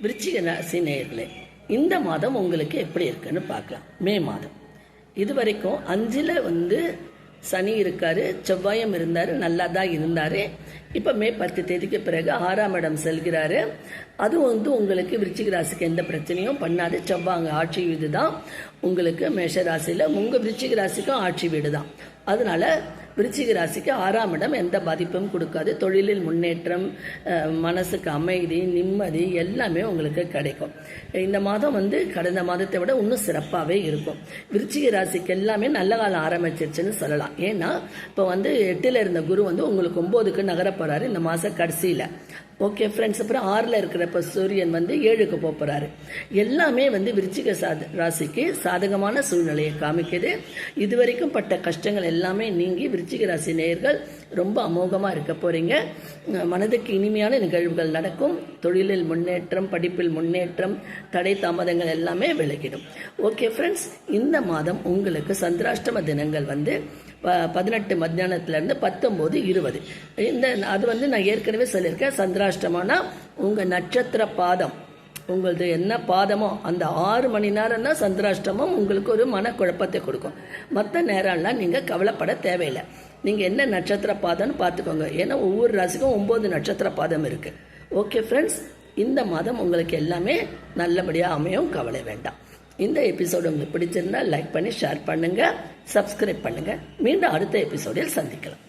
விருச்சிக ராசி நேயர்களே, இந்த மாதம் உங்களுக்கு எப்படி இருக்குன்னு பார்க்கலாம். மே மாதம் இதுவரைக்கும் 5ல் சனி இருக்காரு, செவ்வாயும் இருந்தாரு, நல்லா தான் இருந்தாரு. இப்போ மே 10 தேதிக்கு பிறகு 6ஆம் இடம் செல்கிறாரு. அது உங்களுக்கு விருச்சிக ராசிக்கு எந்த பிரச்சனையும் பண்ணாது. செவ்வாங்க ஆட்சி வீடு தான் உங்களுக்கு மேஷ ராசியில், உங்கள் விருச்சிக ராசிக்கும் ஆட்சி வீடு தான். அதனால விருச்சிக ராசிக்கு 6ஆம் இடம் எந்த பாதிப்பும் கொடுக்காது. தொழிலில் முன்னேற்றம், மனசுக்கு அமைதி, நிம்மதி எல்லாமே உங்களுக்கு கிடைக்கும். இந்த மாதம் கடந்த மாதத்தை விட இன்னும் சிறப்பாகவே இருக்கும். விருச்சிக ராசிக்கு எல்லாமே நல்ல காலம் ஆரம்பிச்சிருச்சுன்னு சொல்லலாம். ஏன்னா இப்போ 8ல் இருந்த குரு உங்களுக்கு 9க்கு நகர போறாரு இந்த மாச கடைசியில். ஓகே ஃப்ரெண்ட்ஸ், அப்புறம் 6ல் இருக்கிறப்ப சூரியன் 7க்கு போறாரு. எல்லாமே விருச்சிக ராசிக்கு சாதகமான சூழ்நிலையை காமிக்குது. இதுவரைக்கும் பட்ட கஷ்டங்கள் எல்லாமே நீங்கி விருச்சிக ராசி நேயர்கள் ரொம்ப அமோகமாக இருக்க போறீங்க. மனதுக்கு இனிமையான நிகழ்வுகள் நடக்கும். தொழிலில் முன்னேற்றம், படிப்பில் முன்னேற்றம், தடை தாமதங்கள் எல்லாமே விலகிடும். ஓகே ஃப்ரெண்ட்ஸ், இந்த மாதம் உங்களுக்கு சந்திராஷ்டம தினங்கள் 18 மத்தியானத்திலிருந்து 19, 20. அது நான் ஏற்கனவே சொல்லியிருக்கேன். சந்திராஷ்டமம்னா உங்கள் நட்சத்திர பாதம், உங்களது என்ன பாதமோ அந்த 6 மணி நேரம் தான் சந்திராஷ்டமம். உங்களுக்கு ஒரு மனக்குழப்பத்தை கொடுக்கும். மற்ற நேரம்லாம் நீங்கள் கவலைப்பட தேவையில்லை. நீங்கள் என்ன நட்சத்திர பாதம்னு பார்த்துக்கோங்க. ஏன்னா ஒவ்வொரு ராசிக்கும் 9 நட்சத்திர பாதம் இருக்குது. ஓகே ஃப்ரெண்ட்ஸ், இந்த மாதம் உங்களுக்கு எல்லாமே நல்லபடியாக அமையும், கவலை வேண்டாம். இந்த எபிசோடு உங்களுக்கு பிடிச்சிருந்தா லைக் பண்ணி ஷேர் பண்ணுங்கள், சப்ஸ்கிரைப் பண்ணுங்கள். மீண்டும் அடுத்த எபிசோடில் சந்திக்கலாம்.